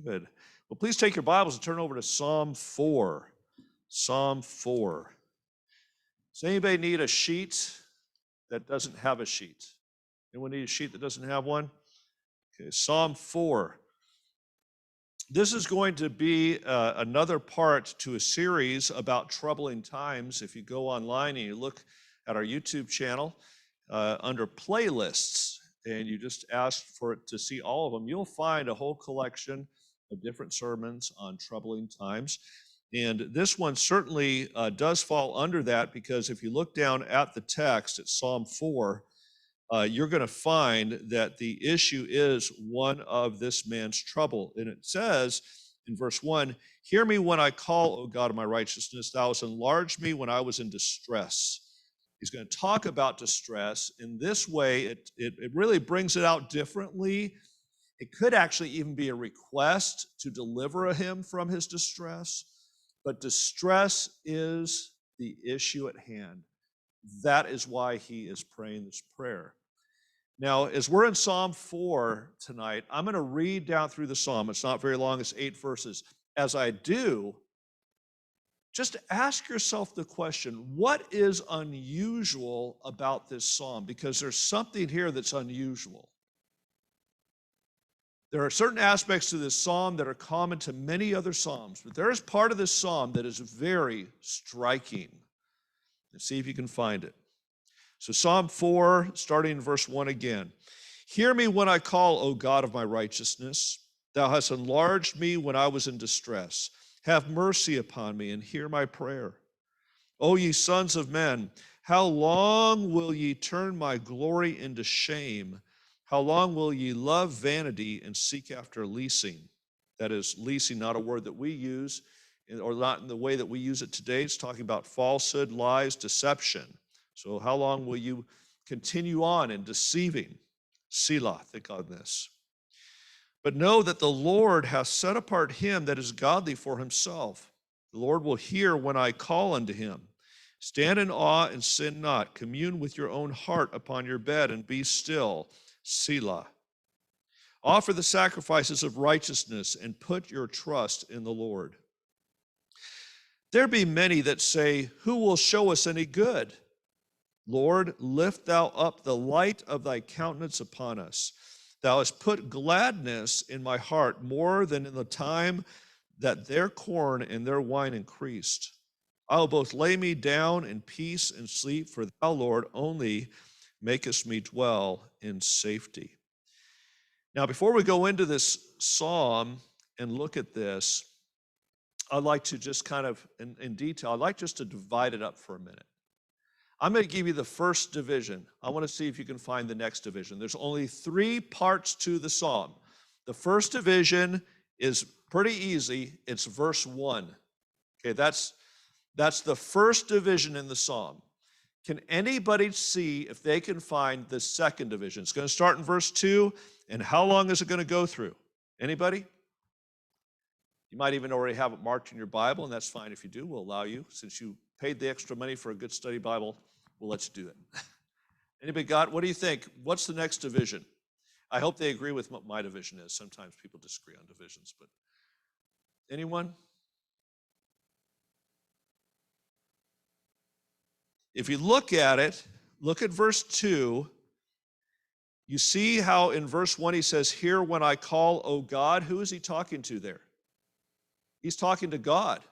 Good. Well, please take your Bibles and turn over to Psalm 4. Psalm 4. Does anybody need a sheet that doesn't have a sheet? Anyone need a sheet that doesn't have one? Okay, Psalm 4. This is going to be another part to a series about troubling times. If you go online and you look at our YouTube channel under playlists, and you just ask for it to see all of them, you'll find a whole collection of different sermons on troubling times. And this one certainly does fall under that, because if you look down at the text at Psalm 4, you're going to find that the issue is one of this man's trouble. And it says in verse 1, "Hear me when I call, O God of my righteousness. Thou hast enlarged me when I was in distress." He's going to talk about distress. In this way, it really brings it out differently. It could actually even be a request to deliver him from his distress. But distress is the issue at hand. That is why he is praying this prayer. Now, as we're in Psalm 4 tonight, I'm going to read down through the psalm. It's not very long, it's 8 verses. As I do, just ask yourself the question, what is unusual about this psalm? Because there's something here that's unusual. There are certain aspects to this psalm that are common to many other psalms, but there is part of this psalm that is very striking. Let's see if you can find it. So Psalm 4, starting in verse 1 again. "Hear me when I call, O God of my righteousness. Thou hast enlarged me when I was in distress. Have mercy upon me and hear my prayer. O ye sons of men, how long will ye turn my glory into shame? How long will ye love vanity and seek after leasing?" That is, leasing, not a word that we use, or not in the way that we use it today. It's talking about falsehood, lies, deception. So how long will you continue on in deceiving? Selah, think on this. "But know that the Lord hath set apart him that is godly for himself. The Lord will hear when I call unto him. Stand in awe and sin not. Commune with your own heart upon your bed and be still. Selah. Offer the sacrifices of righteousness and put your trust in the Lord. There be many that say, Who will show us any good? Lord, lift thou up the light of thy countenance upon us. Thou hast put gladness in my heart more than in the time that their corn and their wine increased. I will both lay me down in peace and sleep, for thou, Lord, only makest me dwell in safety." Now, before we go into this psalm and look at this, I'd like to just kind of, in detail, I'd like just to divide it up for a minute. I'm going to give you the first division. I want to see if you can find the next division. There's only 3 parts to the psalm. The first division is pretty easy. It's verse 1. Okay, that's the first division in the psalm. Can anybody see if they can find the second division? It's going to start in verse 2, and how long is it going to go through? Anybody? You might even already have it marked in your Bible, and that's fine if you do. We'll allow you. Since you paid the extra money for a good study Bible, we'll let you do it. Anybody got, what do you think? What's the next division? I hope they agree with what my division is. Sometimes people disagree on divisions, but anyone? If you look at it, look at verse 2. You see how in verse 1 he says, "Hear when I call, O God." Who is he talking to there? He's talking to God.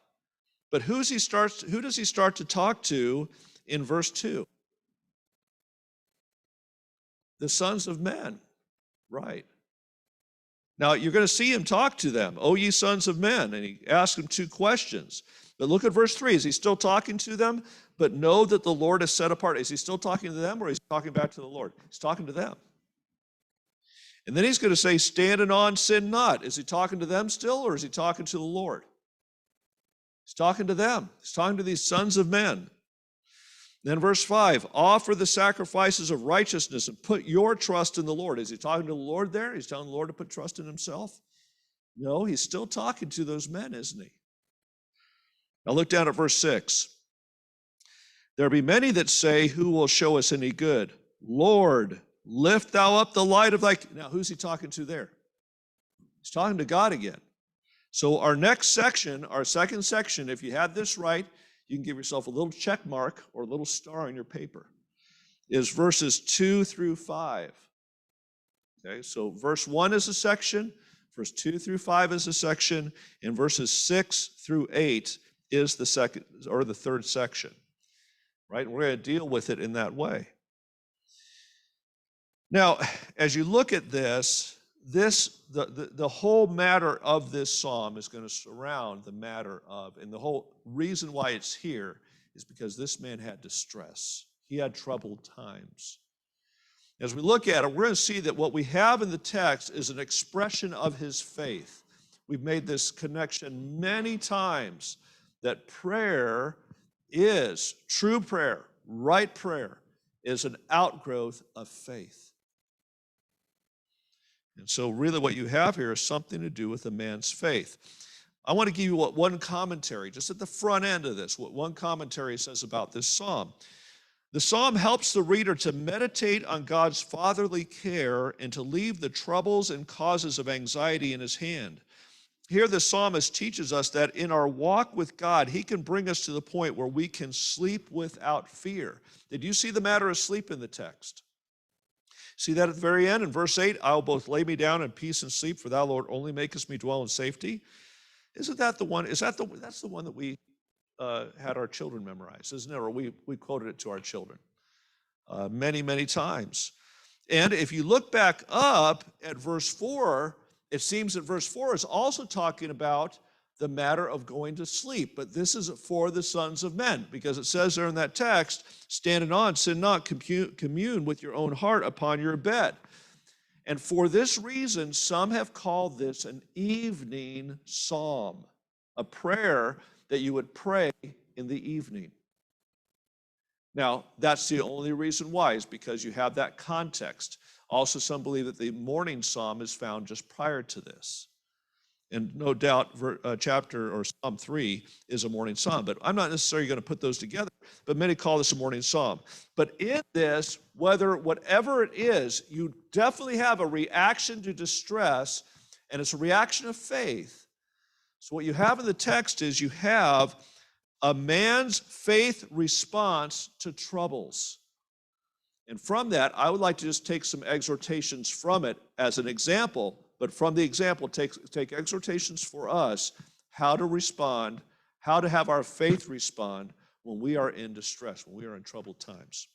But who does he start to talk to in verse 2? The sons of men, right. Now, you're going to see him talk to them, "O ye sons of men," and he asks them 2 questions. But look at verse 3. Is he still talking to them? "But know that the Lord is set apart." Is he still talking to them, or is he talking back to the Lord? He's talking to them. And then he's going to say, "Stand in awe and sin not." Is he talking to them still, or is he talking to the Lord? He's talking to them. He's talking to these sons of men. Then verse 5, "Offer the sacrifices of righteousness and put your trust in the Lord." Is he talking to the Lord there? He's telling the Lord to put trust in himself? No, he's still talking to those men, isn't he? Now look down at verse 6. "There be many that say, Who will show us any good? Lord, lift thou up the light of thy..." Now, who's he talking to there? He's talking to God again. So our next section, our second section, if you had this right, you can give yourself a little check mark or a little star on your paper, is verses 2 through 5. Okay, so verse 1 is a section, verse 2 through 5 is a section, and verses 6 through 8 is the second or the third section. Right? And we're going to deal with it in that way. Now, as you look at this, the whole matter of this psalm is going to surround the matter of, and the whole reason why it's here is because this man had distress. He had troubled times. As we look at it, we're going to see that what we have in the text is an expression of his faith. We've made this connection many times that prayer is, true prayer, right prayer, is an outgrowth of faith. And so really what you have here is something to do with a man's faith. I want to give you what one commentary, just at the front end of this, what one commentary says about this psalm. The psalm helps the reader to meditate on God's fatherly care and to leave the troubles and causes of anxiety in his hand. Here the psalmist teaches us that in our walk with God, he can bring us to the point where we can sleep without fear. Did you see the matter of sleep in the text? See that at the very end in verse 8, I will both lay me down in peace and sleep, for thou, Lord, only makest me dwell in safety. Isn't that the one? That's the one that we had our children memorize, isn't it? Or we quoted it to our children many, many times. And if you look back up at verse 4, it seems that verse 4 is also talking about the matter of going to sleep. But this is for the sons of men, because it says there in that text, standing on, sin not, commune with your own heart upon your bed. And for this reason, some have called this an evening psalm, a prayer that you would pray in the evening. Now, that's the only reason why, is because you have that context. Also, some believe that the morning psalm is found just prior to this. And no doubt, chapter or Psalm 3 is a morning psalm. But I'm not necessarily going to put those together, but many call this a morning psalm. But in this, whatever it is, you definitely have a reaction to distress, and it's a reaction of faith. So what you have in the text is you have a man's faith response to troubles. And from that, I would like to just take some exhortations from it as an example, but from the example, take exhortations for us, how to respond, how to have our faith respond when we are in distress, when we are in troubled times.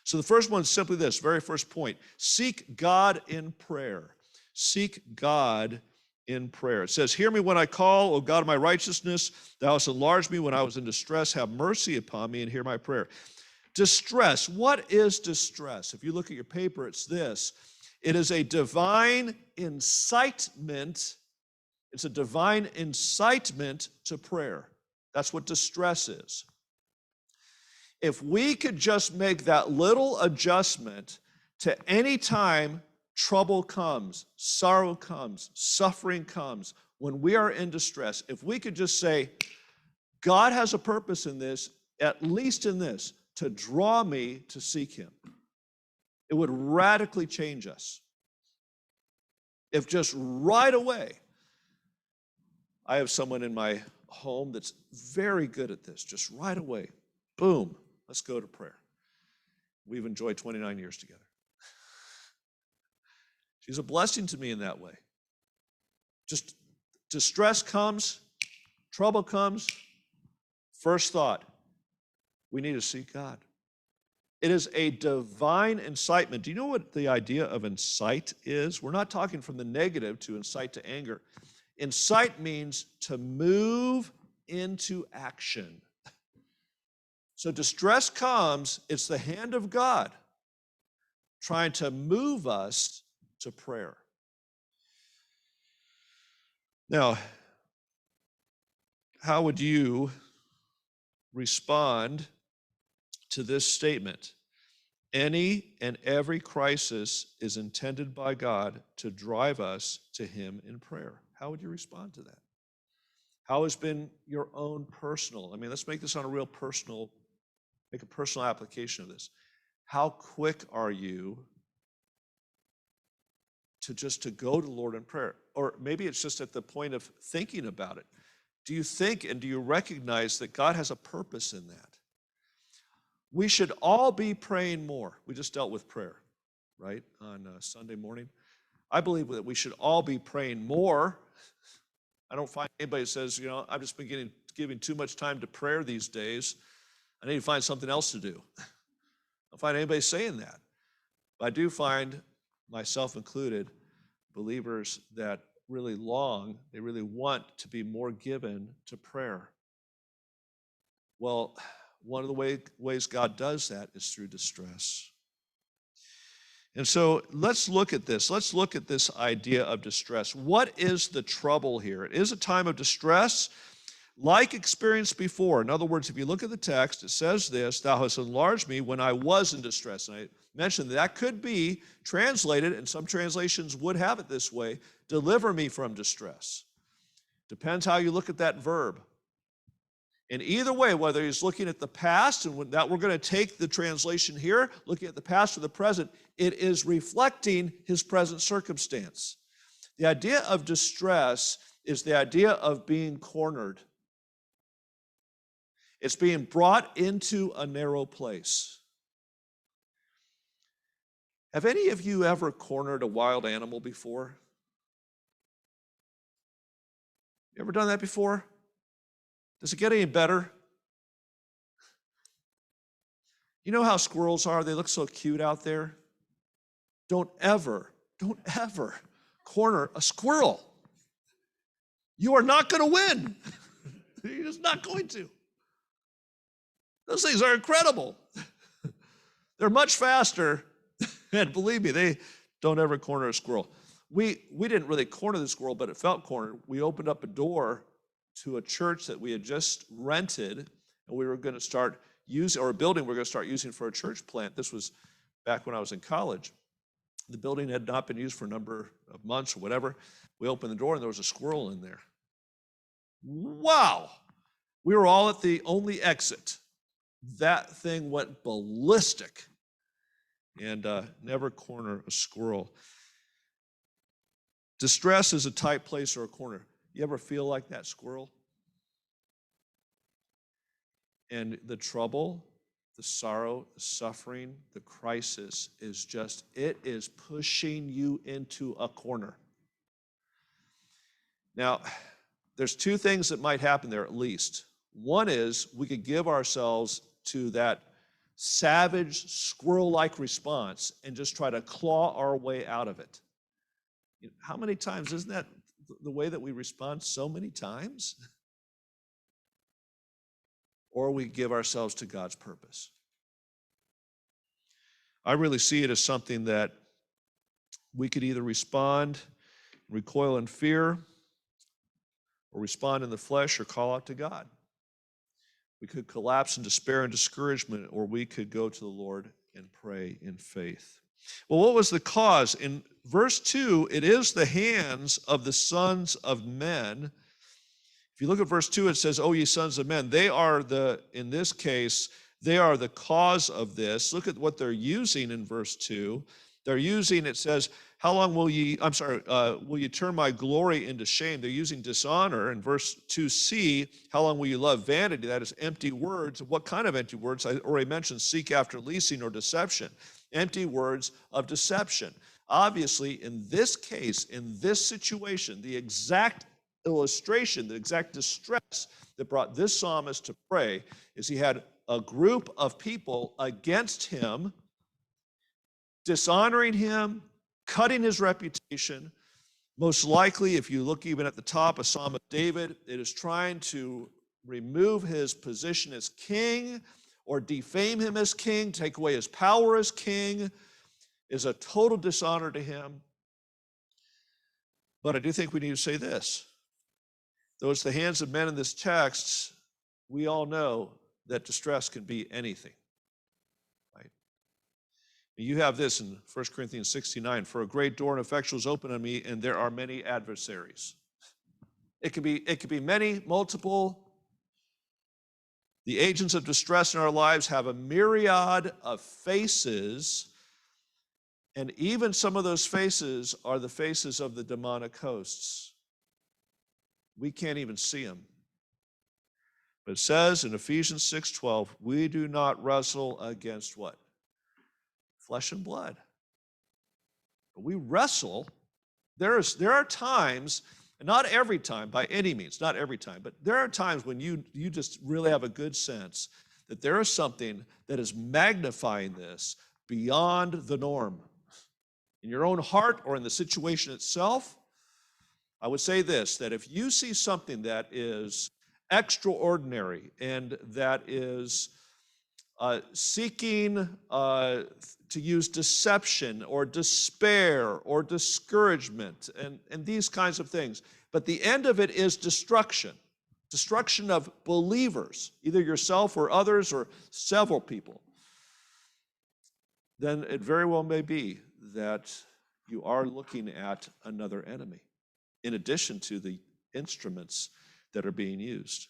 So the first one is simply this, very first point, seek God in prayer. Seek God in prayer. It says, hear me when I call, O God of my righteousness. Thou hast enlarged me when I was in distress. Have mercy upon me and hear my prayer. Distress. What is distress? If you look at your paper, it's this. It is a divine incitement. It's a divine incitement to prayer. That's what distress is. If we could just make that little adjustment to any time trouble comes, sorrow comes, suffering comes, when we are in distress, if we could just say, God has a purpose in this, at least in this, to draw me to seek him, it would radically change us. If just right away, I have someone in my home that's very good at this, just right away, boom, let's go to prayer. We've enjoyed 29 years together. She's a blessing to me in that way. Just distress comes, trouble comes, first thought, we need to seek God. It is a divine incitement. Do you know what the idea of incite is? We're not talking from the negative to incite to anger. Incite means to move into action. So distress comes, it's the hand of God trying to move us to prayer. Now, how would you respond to this statement? Any and every crisis is intended by God to drive us to him in prayer. How would you respond to that? How has been your own personal? Let's make this on a real personal, make a personal application of this. How quick are you to go to the Lord in prayer. Or maybe it's just at the point of thinking about it. Do you think and do you recognize that God has a purpose in that? We should all be praying more. We just dealt with prayer, right, on Sunday morning. I believe that we should all be praying more. I don't find anybody that says, I've just been giving too much time to prayer these days. I need to find something else to do. I don't find anybody saying that. But I do find, myself included, believers that really they really want to be more given to prayer. Well, one of the ways God does that is through distress. And so let's look at this. Let's look at this idea of distress. What is the trouble here? It is a time of distress, like experienced before. In other words, if you look at the text, it says this, thou hast enlarged me when I was in distress. And I mentioned that could be translated, and some translations would have it this way, deliver me from distress. Depends how you look at that verb. And either way, whether he's looking at the past, and that we're going to take the translation here, looking at the past or the present, it is reflecting his present circumstance. The idea of distress is the idea of being cornered. It's being brought into a narrow place. Have any of you ever cornered a wild animal before? You ever done that before? Does it get any better? You know how squirrels are? They look so cute out there. Don't ever corner a squirrel. You are not going to win. You're just not going to. Those things are incredible. They're much faster, and believe me, they don't ever corner a squirrel. We didn't really corner the squirrel, but it felt cornered. We opened up a door to a church that we had just rented, and we were going to start using, or a building we were going to start using for a church plant. This was back when I was in college. The building had not been used for a number of months or whatever. We opened the door, and there was a squirrel in there. Wow! We were all at the only exit. That thing went ballistic. And never corner a squirrel. Distress is a tight place or a corner. You ever feel like that squirrel? And the trouble, the sorrow, the suffering, the crisis is just, it is pushing you into a corner. Now, there's two things that might happen there at least. One is we could give ourselves to that savage, squirrel-like response and just try to claw our way out of it. How many times, isn't that the way that we respond so many times? Or we give ourselves to God's purpose. I really see it as something that we could either respond, recoil in fear, or respond in the flesh, or call out to God. We could collapse in despair and discouragement, or we could go to the Lord and pray in faith. Well, what was the cause? In verse 2, it is the hands of the sons of men. If you look at verse 2, it says, "O ye sons of men." They are in this case, they are the cause of this. Look at what they're using in verse 2. They're using, it says, how long will ye turn my glory into shame? They're using dishonor. In verse 2c, how long will you love vanity? That is empty words. What kind of empty words? I already mentioned seek after leasing or deception. Empty words of deception. Obviously, in this case, in this situation, the exact illustration, the exact distress that brought this psalmist to pray is he had a group of people against him, dishonoring him, cutting his reputation. Most likely, if you look even at the top, a Psalm of David, it is trying to remove his position as king or defame him as king, take away his power as king, is a total dishonor to him. But I do think we need to say this. Though it's the hands of men in this text, we all know that distress can be anything. Right? You have this in 1 Corinthians 69, "For a great door and effectual is open on me, and there are many adversaries." It could be many, multiple. The agents of distress in our lives have a myriad of faces, And even some of those faces are the faces of the demonic hosts. We can't even see them. But it says in Ephesians 6:12, we do not wrestle against what? Flesh and blood. But we wrestle. There are times, and not every time by any means, not every time, but there are times when you just really have a good sense that there is something that is magnifying this beyond the norm. In your own heart or in the situation itself, I would say this, that if you see something that is extraordinary and that is seeking to use deception or despair or discouragement and these kinds of things, but the end of it is destruction of believers, either yourself or others or several people, then it very well may be that you are looking at another enemy, in addition to the instruments that are being used.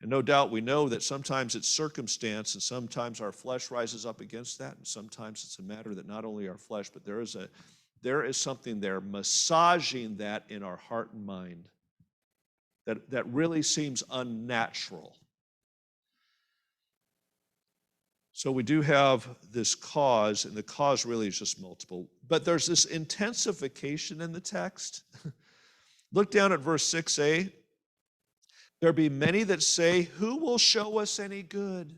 And no doubt we know that sometimes it's circumstance, and sometimes our flesh rises up against that, and sometimes it's a matter that not only our flesh, but there is something there massaging that in our heart and mind that really seems unnatural. So we do have this cause, and the cause really is just multiple. But there's this intensification in the text. Look down at verse 6a. There be many that say, who will show us any good?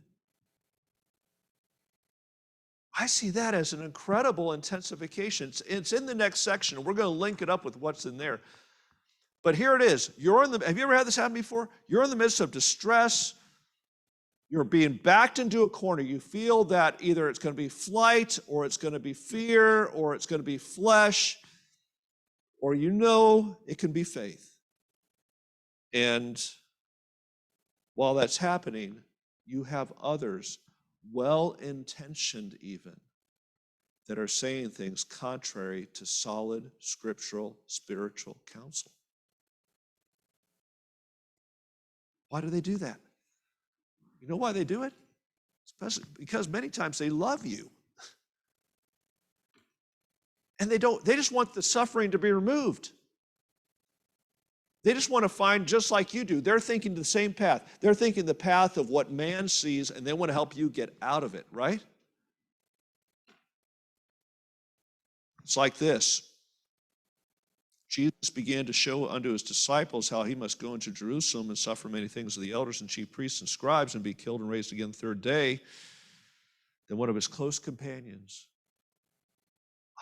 I see that as an incredible intensification. It's in the next section. We're going to link it up with what's in there. But here it is. Have you ever had this happen before? You're in the midst of distress. You're being backed into a corner. You feel that either it's going to be flight, or it's going to be fear, or it's going to be flesh, or you know it can be faith. And while that's happening, you have others, well-intentioned even, that are saying things contrary to solid scriptural, spiritual counsel. Why do they do that? You know why they do it? Especially because many times they love you. And they just want the suffering to be removed. They just want to find, just like you do, they're thinking the same path. They're thinking the path of what man sees, and they want to help you get out of it, right? It's like this. Jesus began to show unto his disciples how he must go into Jerusalem and suffer many things of the elders and chief priests and scribes and be killed and raised again the third day. Then one of his close companions,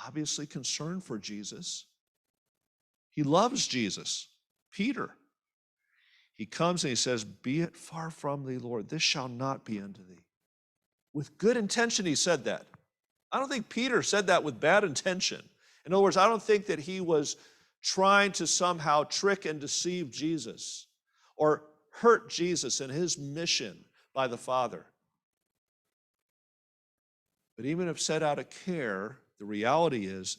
obviously concerned for Jesus, he loves Jesus, Peter. He comes and he says, be it far from thee, Lord, this shall not be unto thee. With good intention he said that. I don't think Peter said that with bad intention. In other words, I don't think that he was trying to somehow trick and deceive Jesus or hurt Jesus in his mission by the Father. But even if said out of care, the reality is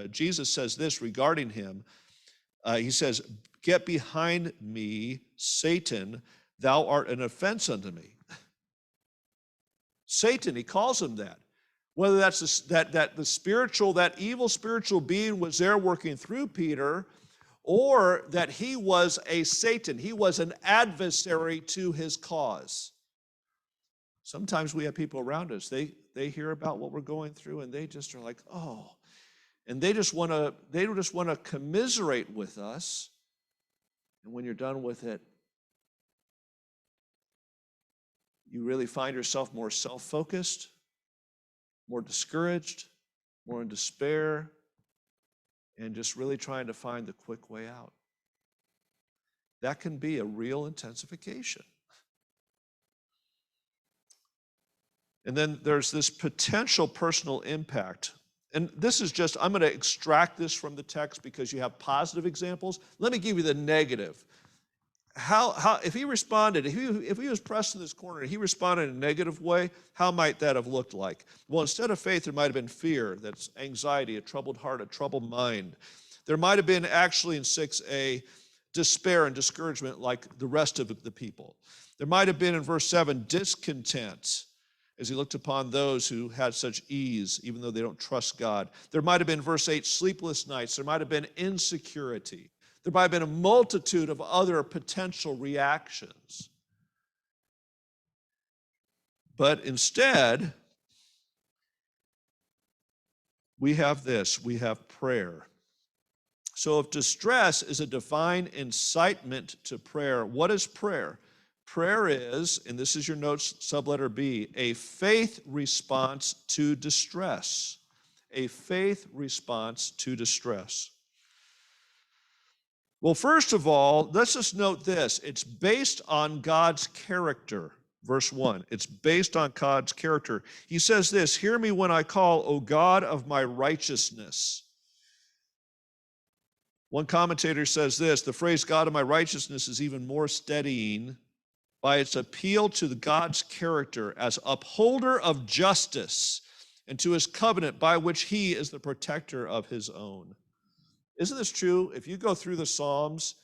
Jesus says this regarding him. He says, get behind me, Satan, thou art an offense unto me. Satan, he calls him that. Whether that's that evil spiritual being was there working through Peter, or that he was a Satan, he was an adversary to his cause. Sometimes we have people around us, they hear about what we're going through, and they just are like, oh, and they just want to commiserate with us. And when you're done with it, you really find yourself more self-focused, more discouraged, more in despair, and just really trying to find the quick way out. That can be a real intensification. And then there's this potential personal impact. And this is just, I'm going to extract this from the text because you have positive examples. Let me give you the negative. If he responded, if he was pressed in this corner and he responded in a negative way, how might that have looked like? Well, instead of faith, there might have been fear. That's anxiety, a troubled heart, a troubled mind. There might have been actually in 6a, despair and discouragement like the rest of the people. There might have been in verse 7, discontent. as he looked upon those who had such ease, even though they don't trust God. There might have been, verse 8, sleepless nights. There might have been insecurity. There might have been a multitude of other potential reactions. But instead, we have this, we have prayer. So if distress is a divine incitement to prayer, what is prayer? Prayer is, and this is your notes, subletter B, a faith response to distress. A faith response to distress. Well, first of all, let's just note this. It's based on God's character. Verse 1, it's based on God's character. He says this, hear me when I call, O God of my righteousness. One commentator says this, the phrase God of my righteousness is even more steadying by its appeal to the God's character as upholder of justice and to his covenant by which he is the protector of his own. Isn't this true? If you go through the Psalms,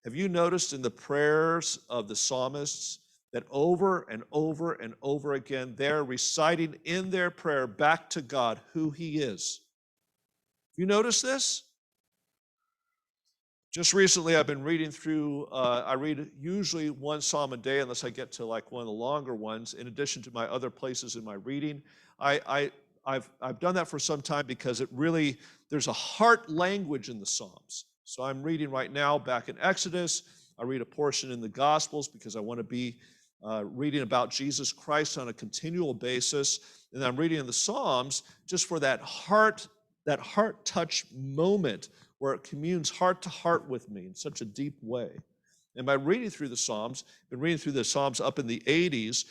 have you noticed in the prayers of the psalmists that over and over and over again, they're reciting in their prayer back to God who he is? Have you noticed this? Just recently, I've been reading through, I read usually one psalm a day, unless I get to like one of the longer ones, in addition to my other places in my reading. I've done that for some time because it really, there's a heart language in the Psalms. So I'm reading right now back in Exodus. I read a portion in the Gospels because I want to be reading about Jesus Christ on a continual basis. And I'm reading in the Psalms just for that heart touch moment where it communes heart to heart with me in such a deep way. And by reading through the Psalms, I've been reading through the Psalms up in the 80s.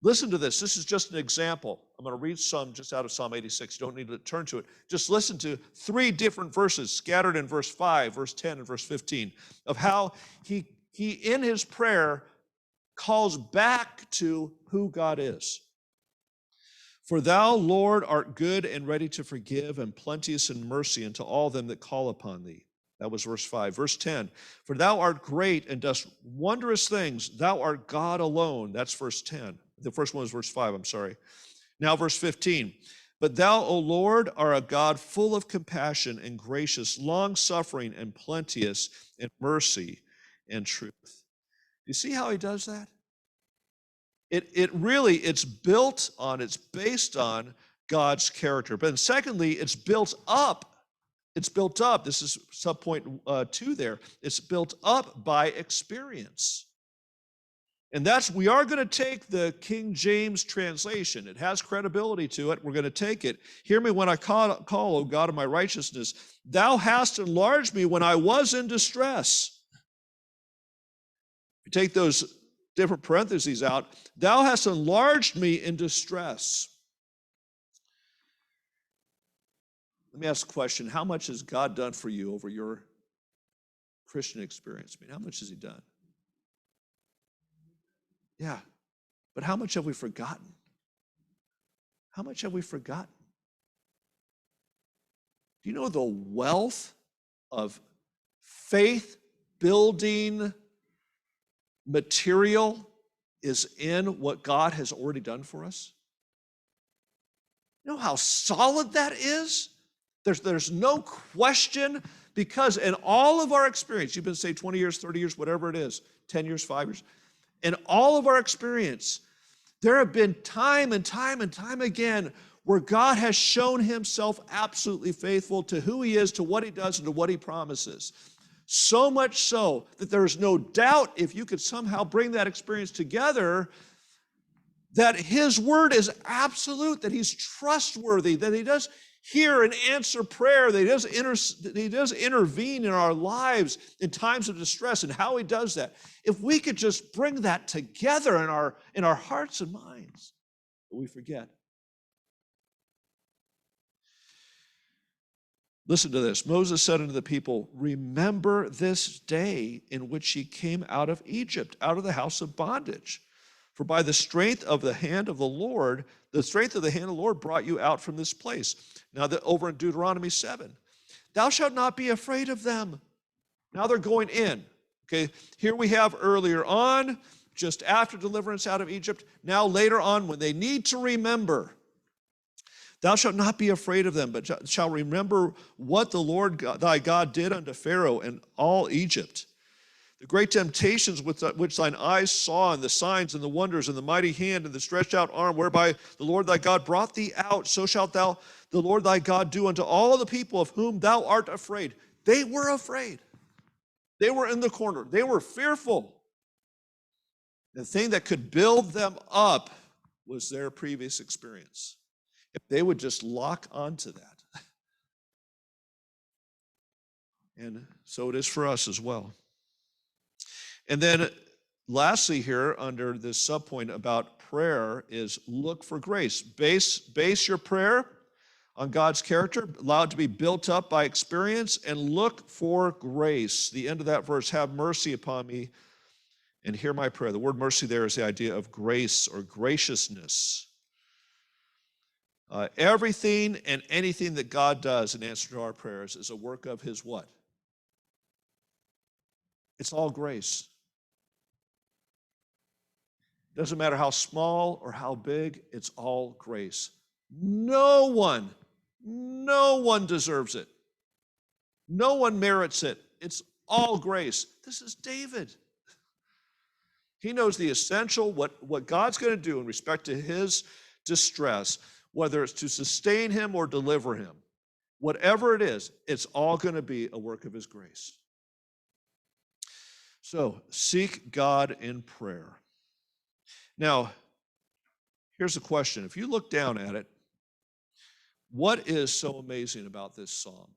Listen to this. This is just an example. I'm going to read some just out of Psalm 86. You don't need to turn to it. Just listen to 3 different verses scattered in verse 5, verse 10, and verse 15 of how he in his prayer calls back to who God is. For thou, Lord, art good and ready to forgive and plenteous in mercy unto all them that call upon thee. That was verse 5. Verse 10, for thou art great and dost wondrous things. Thou art God alone. That's verse 10. The first one was verse 5, I'm sorry. Now verse 15, but thou, O Lord, art a God full of compassion and gracious, long-suffering and plenteous in mercy and truth. Do you see how he does that? It's based on God's character. But then secondly, it's built up. It's built up. This is subpoint 2 there. It's built up by experience. And we are going to take the King James translation. It has credibility to it. We're going to take it. Hear me when I call, O God of my righteousness. Thou hast enlarged me when I was in distress. If you take those different parentheses out, thou hast enlarged me in distress. Let me ask a question. How much has God done for you over your Christian experience? I mean, how much has he done? Yeah, but how much have we forgotten? How much have we forgotten? Do you know the wealth of faith-building material is in what God has already done for us? You know how solid that is? There's no question, because in all of our experience, you've been saved 20 years, 30 years, whatever it is, 10 years, 5 years, in all of our experience, there have been time and time and time again where God has shown himself absolutely faithful to who he is, to what he does, and to what he promises. So much so that there is no doubt, if you could somehow bring that experience together, that his word is absolute, that he's trustworthy, that he does hear and answer prayer, that he does intervene in our lives in times of distress, and how he does that. If we could just bring that together in our hearts and minds, but we forget. Listen to this. Moses said unto the people, remember this day in which ye came out of Egypt, out of the house of bondage. For by the strength of the hand of the Lord, brought you out from this place. Now, over in Deuteronomy 7, thou shalt not be afraid of them. Now they're going in. Okay, here we have earlier on, just after deliverance out of Egypt, now later on when they need to remember. Thou shalt not be afraid of them, but shalt remember what the Lord thy God did unto Pharaoh and all Egypt. The great temptations which thine eyes saw, and the signs and the wonders and the mighty hand and the stretched out arm, whereby the Lord thy God brought thee out, so shalt thou, the Lord thy God, do unto all the people of whom thou art afraid. They were afraid. They were in the corner. They were fearful. The thing that could build them up was their previous experience. If they would just lock onto that. And so it is for us as well. And then lastly here under this subpoint about prayer is look for grace. Base your prayer on God's character, allow it to be built up by experience, and look for grace. The end of that verse, have mercy upon me and hear my prayer. The word mercy there is the idea of grace or graciousness. Everything and anything that God does in answer to our prayers is a work of his what? It's all grace. Doesn't matter how small or how big, it's all grace. No one deserves it. No one merits it. It's all grace. This is David. He knows the essential, what God's going to do in respect to his distress, whether it's to sustain him or deliver him. Whatever it is, it's all going to be a work of his grace. So, seek God in prayer. Now, here's the question. If you look down at it, what is so amazing about this psalm?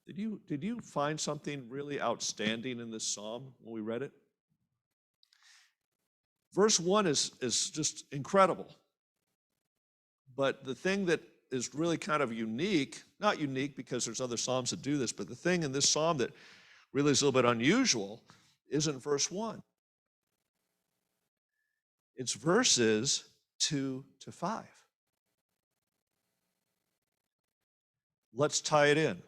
Did you find something really outstanding in this psalm when we read it? Verse 1 is just incredible. But the thing that is really kind of unique, not unique because there's other psalms that do this, but the thing in this psalm that really is a little bit unusual is in verse 1. It's verses 2 to 5. Let's tie it in.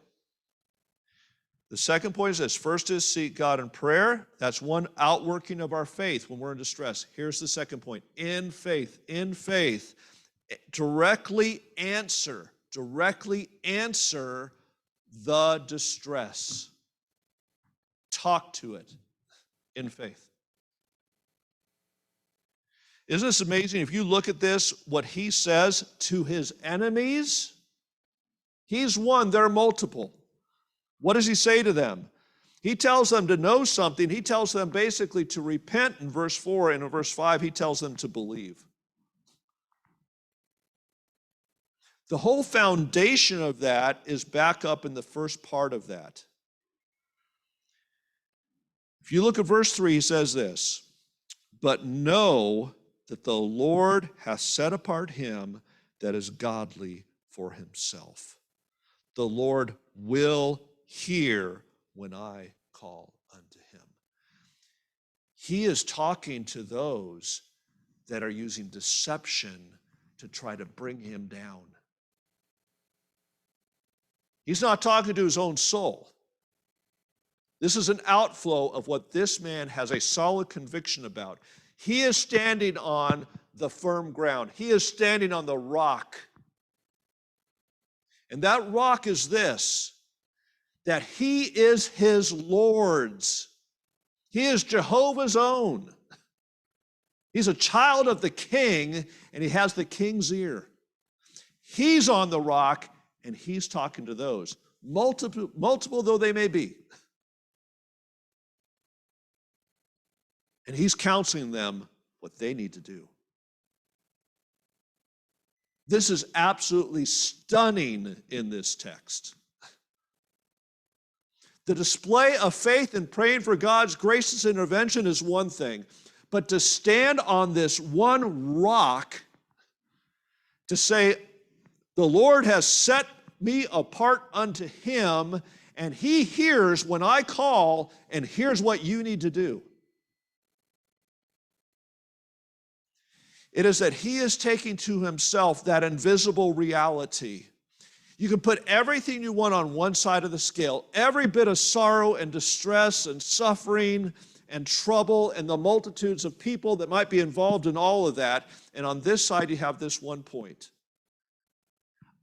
The second point is this. First is seek God in prayer. That's one outworking of our faith when we're in distress. Here's the second point. In faith, directly answer the distress. Talk to it in faith. Isn't this amazing? If you look at this, what he says to his enemies, he's one, they're multiple. What does he say to them? He tells them to know something. He tells them basically to repent in verse 4, and in verse 5, he tells them to believe. The whole foundation of that is back up in the first part of that. If you look at verse 3, he says this, but know that the Lord hath set apart him that is godly for himself. The Lord will hear when I call unto him. He is talking to those that are using deception to try to bring him down. He's not talking to his own soul. This is an outflow of what this man has a solid conviction about. He is standing on the firm ground. He is standing on the rock. And that rock is this, that he is his Lord's. He is Jehovah's own. He's a child of the king, and he has the king's ear. He's on the rock, and he's talking to those, multiple though they may be. And he's counseling them what they need to do. This is absolutely stunning in this text. The display of faith in praying for God's gracious intervention is one thing, but to stand on this one rock, to say, the Lord has set me apart unto him, and he hears when I call, and here's what you need to do. It is that he is taking to himself that invisible reality. You can put everything you want on one side of the scale, every bit of sorrow and distress and suffering and trouble and the multitudes of people that might be involved in all of that. And on this side, you have this one point.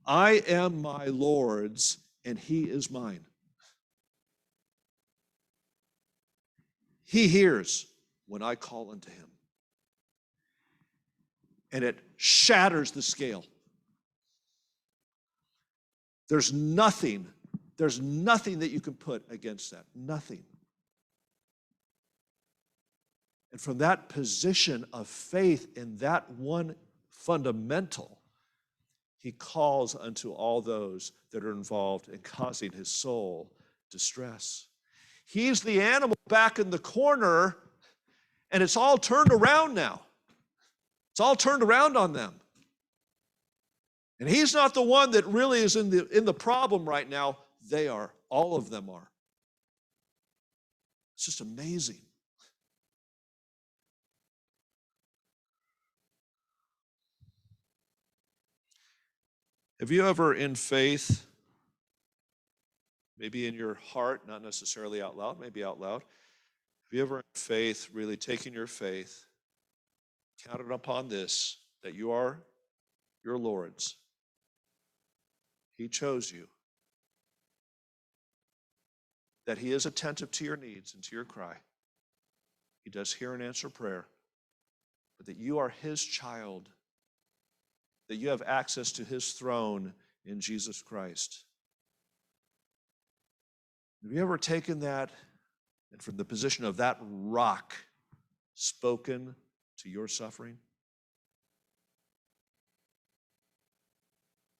I am my Lord's, and he is mine. He hears when I call unto him. And it shatters the scale. There's nothing that you can put against that. Nothing. And from that position of faith in that one fundamental, he calls unto all those that are involved in causing his soul distress. He's the animal back in the corner, and it's all turned around now. It's all turned around on them. And he's not the one that really is in the problem right now. They are. All of them are. It's just amazing. Have you ever in faith, maybe in your heart, not necessarily out loud, maybe out loud, have you ever in faith really taken your faith, counted upon this, that you are your Lord's? He chose you. That he is attentive to your needs and to your cry. He does hear and answer prayer. But that you are his child. That you have access to his throne in Jesus Christ. Have you ever taken that and from the position of that rock spoken to your suffering?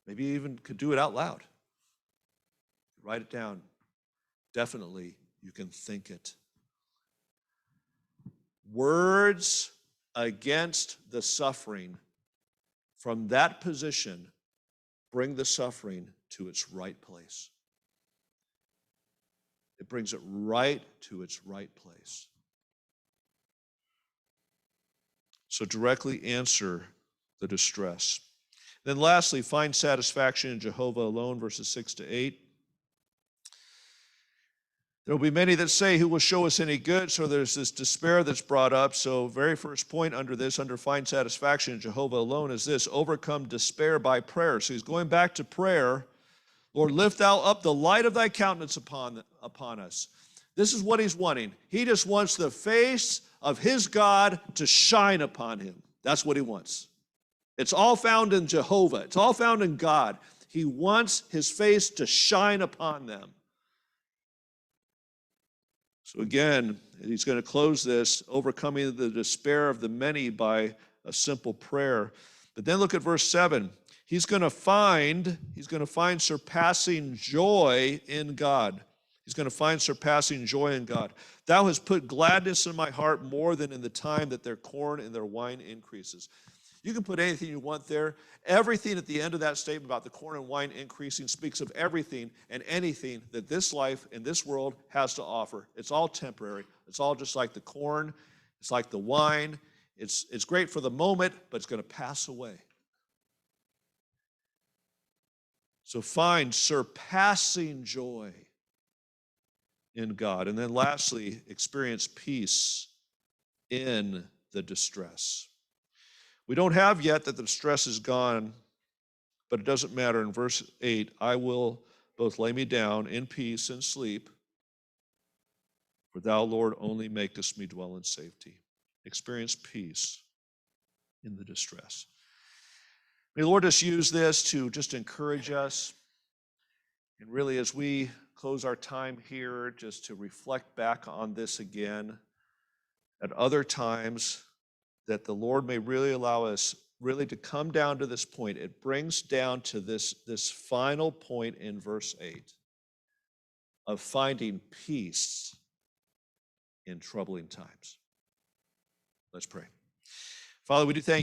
Maybe you even could do it out loud. Write it down. Definitely, you can think it. Words against the suffering from that position bring the suffering to its right place. It brings it right to its right place. So directly answer the distress. Then lastly, find satisfaction in Jehovah alone, verses 6 to 8. There will be many that say, who will show us any good? So there's this despair that's brought up. So very first point under this, under find satisfaction in Jehovah alone, is this: overcome despair by prayer. So he's going back to prayer. Lord, lift thou up the light of thy countenance upon us. This is what he's wanting. He just wants the face of his God to shine upon him. That's what he wants. It's all found in Jehovah. It's all found in God. He wants his face to shine upon them. So again, he's going to close this, overcoming the despair of the many by a simple prayer. But then look at verse 7. He's going to find surpassing joy in God. He's going to find surpassing joy in God. Thou hast put gladness in my heart more than in the time that their corn and their wine increases. You can put anything you want there. Everything at the end of that statement about the corn and wine increasing speaks of everything and anything that this life and this world has to offer. It's all temporary. It's all just like the corn. It's like the wine. It's great for the moment, but it's going to pass away. So find surpassing joy in God. And then lastly, experience peace in the distress. We don't have yet that the distress is gone, but it doesn't matter. In verse 8, I will both lay me down in peace and sleep, for thou, Lord, only makest me dwell in safety. Experience peace in the distress. May the Lord just use this to just encourage us. And really, as we close our time here, just to reflect back on this again at other times, that the Lord may really allow us really to come down to this point. It brings down to this final point in verse 8 of finding peace in troubling times. Let's pray. Father, we do thank you.